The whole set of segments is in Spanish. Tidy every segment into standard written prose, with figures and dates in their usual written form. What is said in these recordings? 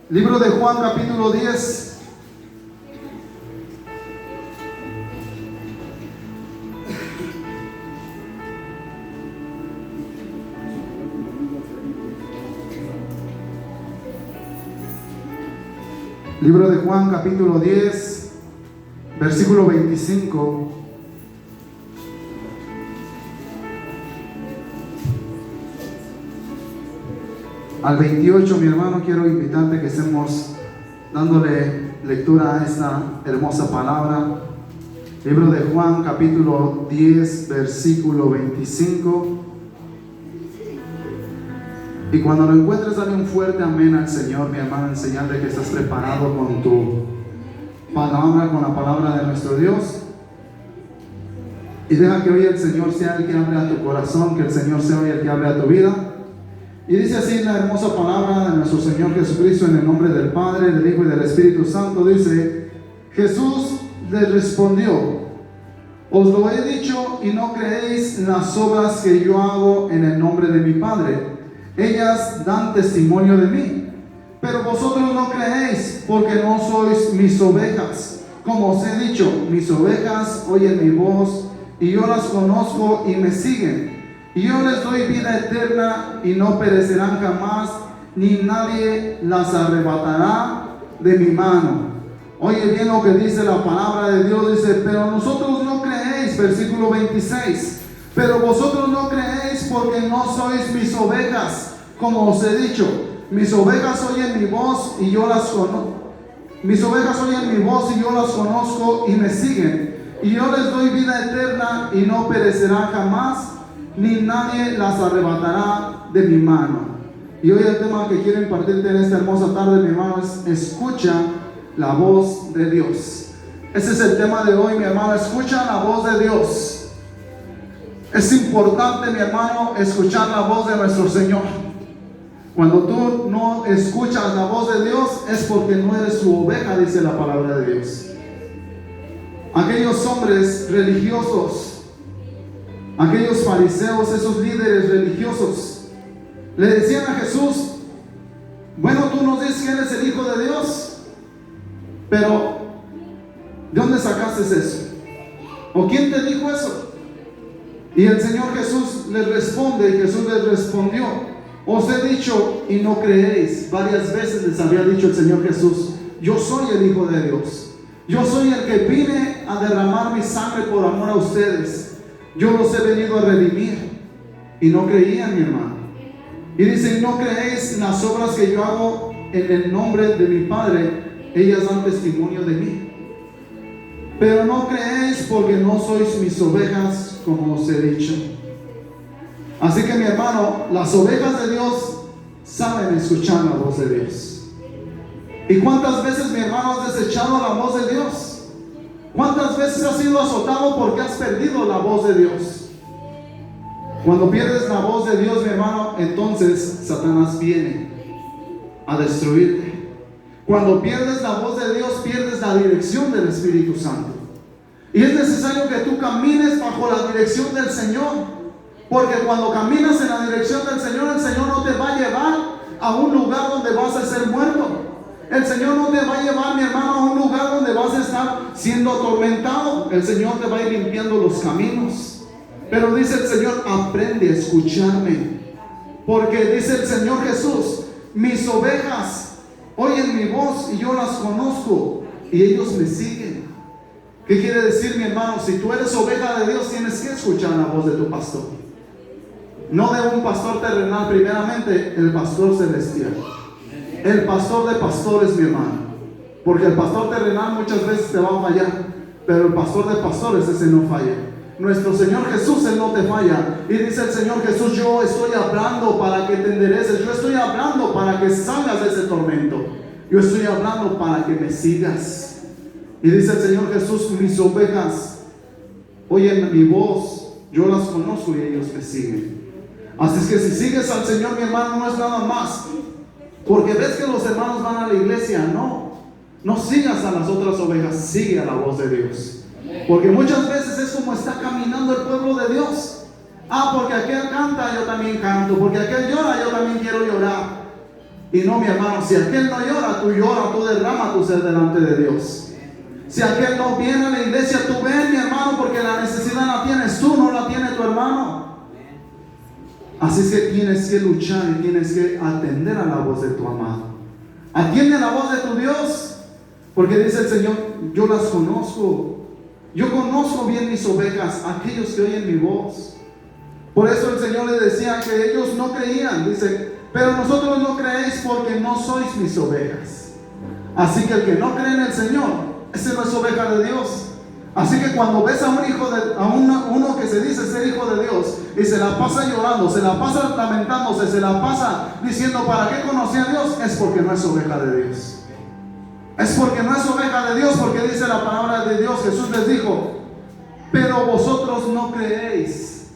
Libro de Juan, capítulo 10. Libro de Juan, capítulo 10, versículo 25. Al 28, mi hermano, quiero invitarte que estemos dándole lectura a esta hermosa palabra. Libro de Juan, capítulo 10, versículo 25. Y cuando lo encuentres, dale un fuerte amén al Señor, mi hermano, en señal de que estás preparado con tu palabra, con la palabra de nuestro Dios. Y deja que hoy el Señor sea el que hable a tu corazón, que el Señor sea hoy el que hable a tu vida. Y dice así la hermosa palabra de nuestro Señor Jesucristo, en el nombre del Padre, del Hijo y del Espíritu Santo. Dice: Jesús les respondió: os lo he dicho y no creéis las obras que yo hago en el nombre de mi Padre. Ellas dan testimonio de mí, pero vosotros no creéis, porque no sois mis ovejas. Como os he dicho, mis ovejas oyen mi voz, y yo las conozco y me siguen. Y yo les doy vida eterna y no perecerán jamás, ni nadie las arrebatará de mi mano. Oye bien lo que dice la palabra de Dios. Dice: pero nosotros no creéis, versículo 26. Pero vosotros no creéis porque no sois mis ovejas. Como os he dicho, mis ovejas oyen mi voz y yo las conozco. Mis ovejas oyen mi voz y yo las conozco y me siguen. Y yo les doy vida eterna y no perecerán jamás, ni nadie las arrebatará de mi mano. Y hoy el tema que quiero impartirte en esta hermosa tarde, mi hermano, es: escucha la voz de Dios. Ese es el tema de hoy, mi hermano. Escucha la voz de Dios. Es importante, mi hermano, escuchar la voz de nuestro Señor. Cuando tú no escuchas la voz de Dios, es porque no eres su oveja, dice la palabra de Dios. Aquellos hombres religiosos, aquellos fariseos, esos líderes religiosos, le decían a Jesús: bueno, tú nos dices que eres el Hijo de Dios, pero ¿de dónde sacaste eso? ¿O quién te dijo eso? Y el Señor Jesús les responde, y Jesús les respondió: os he dicho y no creéis. Varias veces les había dicho el Señor Jesús: yo soy el Hijo de Dios, yo soy el que vine a derramar mi sangre por amor a ustedes, yo los he venido a redimir. Y no creían, mi hermano. Y dice: no creéis las obras que yo hago en el nombre de mi Padre, ellas dan testimonio de mí. Pero no creéis porque no sois mis ovejas, como os he dicho. Así que, mi hermano, las ovejas de Dios saben escuchar la voz de Dios. ¿Y cuántas veces, mi hermano, has desechado la voz de Dios? ¿Cuántas veces has sido azotado porque has perdido la voz de Dios? Cuando pierdes la voz de Dios, mi hermano, entonces Satanás viene a destruirte. Cuando pierdes la voz de Dios, pierdes la dirección del Espíritu Santo. Y es necesario que tú camines bajo la dirección del Señor. Porque cuando caminas en la dirección del Señor, el Señor no te va a llevar a un lugar donde vas a ser muerto. El Señor no te va a llevar, mi hermano, a un lugar donde vas a estar siendo atormentado. El Señor te va a ir limpiando los caminos. Pero dice el Señor: aprende a escucharme. Porque dice el Señor Jesús: mis ovejas oyen mi voz y yo las conozco y ellos me siguen. ¿Qué quiere decir, mi hermano? Si tú eres oveja de Dios, tienes que escuchar la voz de tu pastor. No de un pastor terrenal, primeramente el pastor celestial, el pastor de pastores, mi hermano. Porque el pastor terrenal muchas veces te va a fallar, pero el pastor de pastores, ese no falla. Nuestro Señor Jesús, Él no te falla. Y dice el Señor Jesús: yo estoy hablando para que te endereces, yo estoy hablando para que salgas de ese tormento, yo estoy hablando para que me sigas. Y dice el Señor Jesús: mis ovejas oyen mi voz, yo las conozco y ellos me siguen. Así es que si sigues al Señor, mi hermano, no es nada más porque ves que los hermanos van a la iglesia. No sigas a las otras ovejas, sigue a la voz de Dios. Porque muchas veces es como está caminando el pueblo de Dios. Porque aquel canta, yo también canto. Porque aquel llora, yo también quiero llorar. Y no, mi hermano, si aquel no llora, tú derrama tu ser delante de Dios. Si aquel no viene a la iglesia, tú ven, mi hermano, porque la necesidad la tienes tú, no la tiene tu hermano. Así es que tienes que luchar y tienes que atender a la voz de tu amado. Atiende a la voz de tu Dios, porque dice el Señor, yo las conozco. Yo conozco bien mis ovejas, aquellos que oyen mi voz. Por eso el Señor le decía que ellos no creían. Dice, pero nosotros no creéis porque no sois mis ovejas. Así que el que no cree en el Señor, ese no es oveja de Dios. Así que cuando ves a un hijo uno que se dice ser hijo de Dios y se la pasa llorando, se la pasa lamentándose, se la pasa diciendo ¿para qué conocí a Dios? Es porque no es oveja de Dios. Es porque no es oveja de Dios, porque dice la palabra de Dios. Jesús les dijo, pero vosotros no creéis.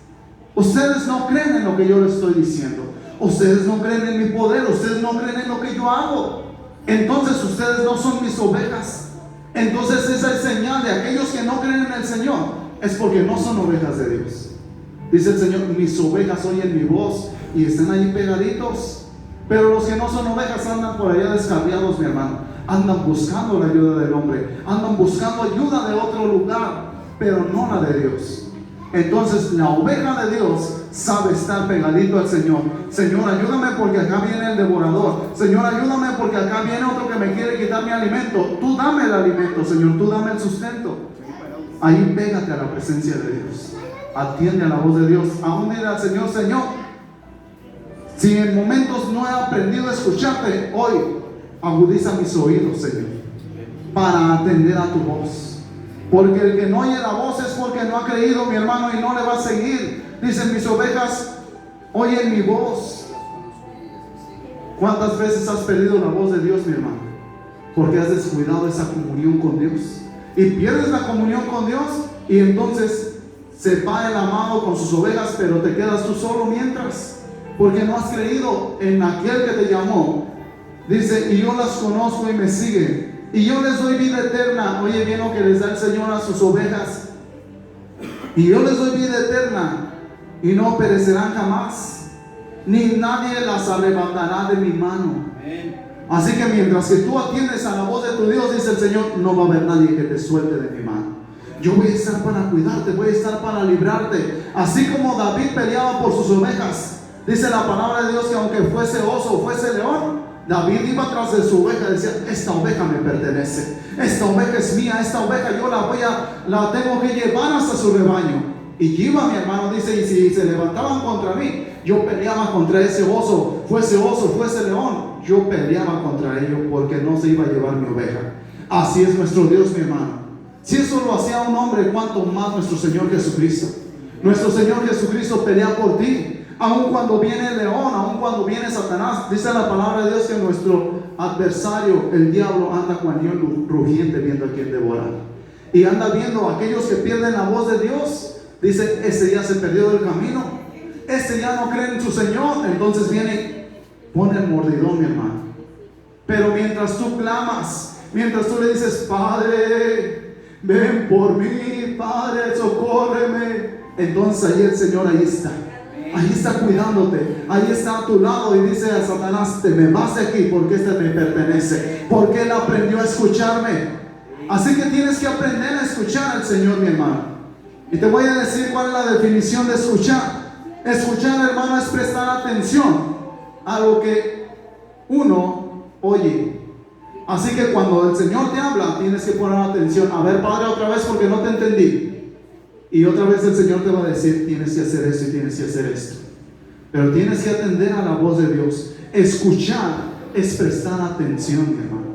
Ustedes no creen en lo que yo les estoy diciendo. Ustedes no creen en mi poder. Ustedes no creen en lo que yo hago. Entonces ustedes no son mis ovejas. Entonces esa es señal de aquellos que no creen en el Señor. Es porque no son ovejas de Dios. Dice el Señor, mis ovejas oyen mi voz y están ahí pegaditos. Pero los que no son ovejas andan por allá descarriados, mi hermano. Andan buscando la ayuda del hombre. Andan buscando ayuda de otro lugar, pero no la de Dios. Entonces la oveja de Dios sabe estar pegadito al Señor. Señor, ayúdame porque acá viene el devorador. Señor, ayúdame porque acá viene otro que me quiere quitar mi alimento. Tú dame el alimento, Señor, tú dame el sustento. Ahí pégate a la presencia de Dios. Atiende a la voz de Dios. Aún dile al Señor, Señor, si en momentos no he aprendido a escucharte, hoy agudiza mis oídos, Señor, para atender a tu voz. Porque el que no oye la voz es porque no ha creído, mi hermano, y no le va a seguir. Dicen, mis ovejas oyen mi voz. ¿Cuántas veces has perdido la voz de Dios, mi hermano? Porque has descuidado esa comunión con Dios. Y pierdes la comunión con Dios y entonces se va el amado con sus ovejas, pero te quedas tú solo mientras. Porque no has creído en aquel que te llamó. Dice, y yo las conozco y me siguen. Y yo les doy vida eterna. Oye bien lo que les da el Señor a sus ovejas. Y yo les doy vida eterna y no perecerán jamás, ni nadie las arrebatará de mi mano. Así que mientras que tú atiendes a la voz de tu Dios, dice el Señor, no va a haber nadie que te suelte de mi mano. Yo voy a estar para cuidarte, voy a estar para librarte. Así como David peleaba por sus ovejas, dice la palabra de Dios que aunque fuese oso o fuese león, David iba tras de su oveja y decía, esta oveja me pertenece, esta oveja es mía, esta oveja yo la tengo que llevar hasta su rebaño. Y iba, mi hermano, dice, y si se levantaban contra mí, yo peleaba contra ese oso, fuese león, yo peleaba contra ellos porque no se iba a llevar mi oveja. Así es nuestro Dios, mi hermano. Si eso lo hacía un hombre, ¿cuánto más nuestro Señor Jesucristo? Nuestro Señor Jesucristo pelea por ti. Aun cuando viene el león, aun cuando viene Satanás, dice la palabra de Dios que nuestro adversario, el diablo, anda cual león rugiente viendo a quien devorar. Y anda viendo a aquellos que pierden la voz de Dios. Dice, ese ya se perdió del camino, ese ya no cree en su Señor. Entonces viene, pone el mordidón, mi hermano. Pero mientras tú clamas, mientras tú le dices, Padre, ven por mí, Padre, socórreme, entonces ahí el Señor, ahí está cuidándote, ahí está a tu lado. Y dice a Satanás, te me vas de aquí porque este me pertenece, porque él aprendió a escucharme. Así que tienes que aprender a escuchar al Señor, mi hermano. Y te voy a decir cuál es la definición de escuchar. Escuchar, hermano, es prestar atención a lo que uno oye. Así que cuando el Señor te habla, tienes que poner atención. A ver, Padre, otra vez porque no te entendí. Y otra vez el Señor te va a decir, tienes que hacer esto y tienes que hacer esto. Pero tienes que atender a la voz de Dios. Escuchar es prestar atención, mi hermano.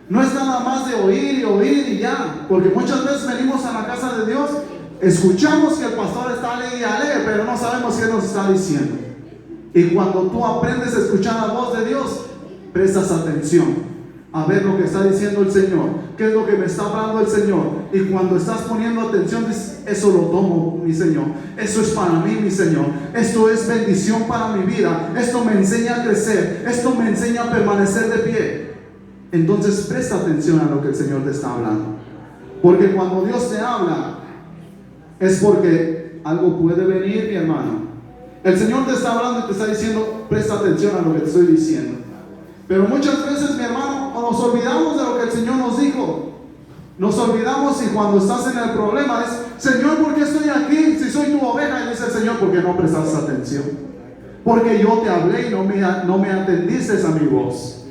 No es nada más de oír y ya. Porque muchas veces venimos a la casa de Dios, escuchamos que el pastor está alegre, pero no sabemos qué nos está diciendo. Y cuando tú aprendes a escuchar la voz de Dios, prestas atención a ver lo que está diciendo el Señor, qué es lo que me está hablando el Señor. Y cuando estás poniendo atención, dices, eso lo tomo, mi Señor, eso es para mí, mi Señor, esto es bendición para mi vida, esto me enseña a crecer, esto me enseña a permanecer de pie. Entonces presta atención a lo que el Señor te está hablando, porque cuando Dios te habla es porque algo puede venir, mi hermano. El Señor te está hablando y te está diciendo, presta atención a lo que te estoy diciendo. Pero muchas veces, mi hermano, nos olvidamos de lo que el Señor nos dijo. Nos olvidamos y cuando estás en el problema es: Señor, ¿por qué estoy aquí? Si soy tu oveja. Y dice el Señor: porque no prestaste atención. Porque yo te hablé y no me atendiste a mi voz.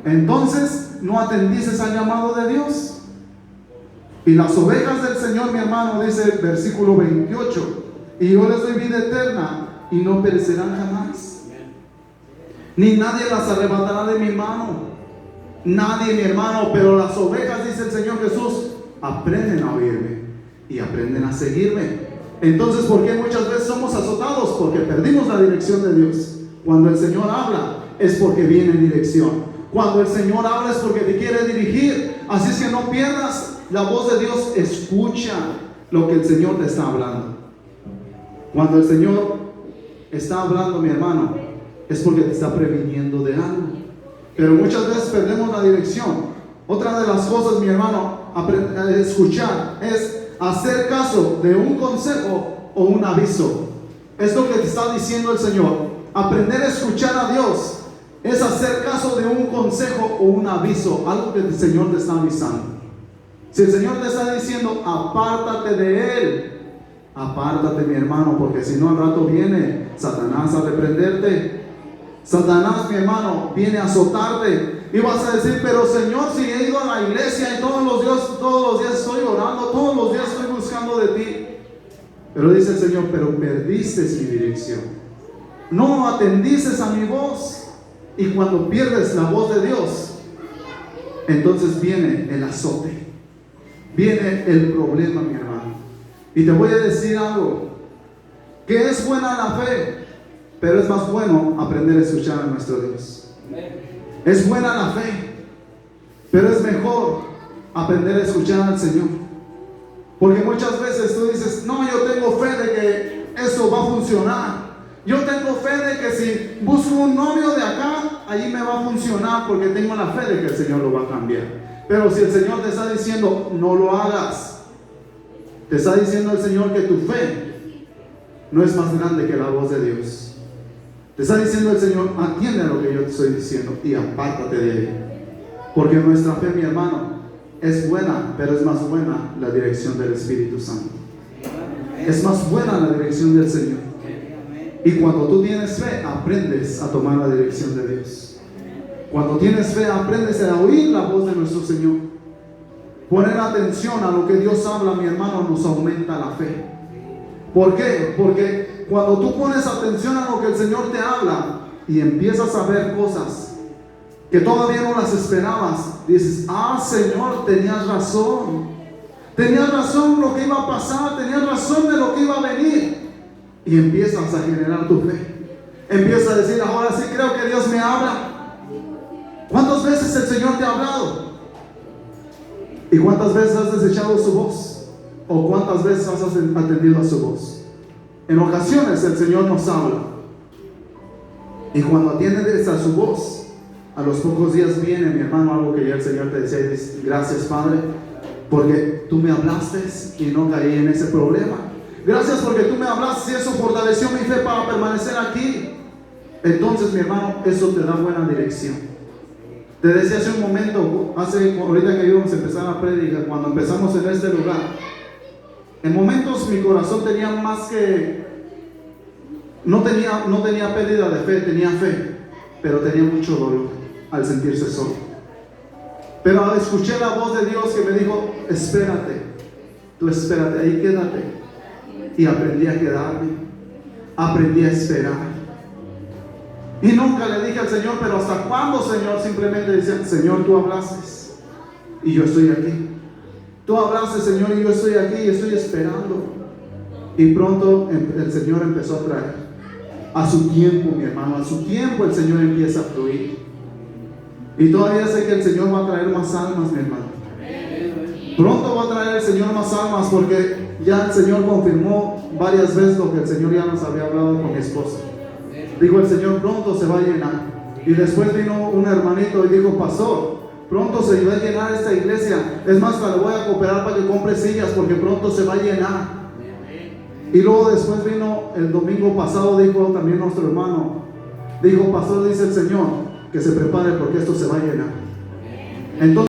Entonces, no atendiste al llamado de Dios. Y las ovejas del Señor, mi hermano, dice el versículo 28: y yo les doy vida eterna y no perecerán jamás, ni nadie las arrebatará de mi mano. Nadie, mi hermano. Pero las ovejas, dice el Señor Jesús, aprenden a oírme y aprenden a seguirme. Entonces, ¿por qué muchas veces somos azotados? Porque perdimos la dirección de Dios. Cuando el Señor habla es porque viene en dirección. Cuando el Señor habla es porque te quiere dirigir. Así es que no pierdas la voz de Dios. Escucha lo que el Señor te está hablando. Cuando el Señor está hablando, mi hermano, es porque te está previniendo de algo. Pero muchas veces perdemos la dirección. Otra de las cosas, mi hermano, escuchar es hacer caso de un consejo o un aviso. Es lo que te está diciendo el Señor. Aprender a escuchar a Dios es hacer caso de un consejo o un aviso, algo que el Señor te está avisando. Si el Señor te está diciendo: apártate de Él, apártate, mi hermano, porque si no, al rato viene Satanás a reprenderte. Satanás, mi hermano, viene a azotarte. Y vas a decir: pero Señor, si he ido a la iglesia y todos los días estoy orando, todos los días estoy buscando de ti. Pero dice el Señor: pero perdiste mi dirección, no atendiste a mi voz. Y cuando pierdes la voz de Dios, entonces viene el azote, viene el problema, mi hermano. Y te voy a decir algo: que es buena la fe, pero es más bueno aprender a escuchar a nuestro Dios. Es buena la fe, pero es mejor aprender a escuchar al Señor. Porque muchas veces tú dices: no, yo tengo fe de que eso va a funcionar. Yo tengo fe de que si busco un novio de acá, allí me va a funcionar, porque tengo la fe de que el Señor lo va a cambiar. Pero si el Señor te está diciendo: no lo hagas, te está diciendo el Señor que tu fe no es más grande que la voz de Dios. Te está diciendo el Señor: atiende a lo que yo te estoy diciendo y apártate de él. Porque nuestra fe, mi hermano, es buena, pero es más buena la dirección del Espíritu Santo. Es más buena la dirección del Señor. Y cuando tú tienes fe, aprendes a tomar la dirección de Dios. Cuando tienes fe, aprendes a oír la voz de nuestro Señor. Poner atención a lo que Dios habla, mi hermano, nos aumenta la fe. ¿Por qué? Porque cuando tú pones atención a lo que el Señor te habla y empiezas a ver cosas que todavía no las esperabas, dices: ah, Señor, tenías razón. Tenías razón lo que iba a pasar, tenías razón de lo que iba a venir. Y empiezas a generar tu fe. Empiezas a decir: ahora sí creo que Dios me habla. ¿Cuántas veces el Señor te ha hablado? ¿Y cuántas veces has desechado su voz? ¿O cuántas veces has atendido a su voz? En ocasiones el Señor nos habla, y cuando atiendes a su voz, a los pocos días viene, mi hermano, algo que ya el Señor te decía, y dices: gracias, Padre, porque tú me hablaste y no caí en ese problema. Gracias porque tú me hablaste y eso fortaleció mi fe para permanecer aquí. Entonces, mi hermano, eso te da buena dirección. Te decía hace un momento, ahorita que íbamos a empezar la prédica, cuando empezamos en este lugar, en momentos mi corazón tenía más que, no tenía pérdida de fe, tenía fe, pero tenía mucho dolor al sentirse solo. Pero escuché la voz de Dios que me dijo: espérate, tú espérate, ahí quédate. Y aprendí a quedarme, aprendí a esperar. Y nunca le dije al Señor: pero ¿hasta cuándo, Señor? Simplemente decía: Señor, tú hablaste y yo estoy aquí. Tú hablaste, Señor, y yo estoy aquí y estoy esperando. Y pronto el Señor empezó a traer a su tiempo, mi hermano. A su tiempo el Señor empieza a fluir. Y todavía sé que el Señor va a traer más almas, mi hermano. Pronto va a traer el Señor más almas, porque ya el Señor confirmó varias veces lo que el Señor ya nos había hablado con mi esposa. Dijo el Señor: pronto se va a llenar. Y después vino un hermanito y dijo: pastor, pronto se va a llenar esta iglesia. Es más, le voy a cooperar para que compre sillas, porque pronto se va a llenar. Y luego después vino el domingo pasado, dijo también nuestro hermano, dijo: pastor, dice el Señor, que se prepare porque esto se va a llenar. Entonces,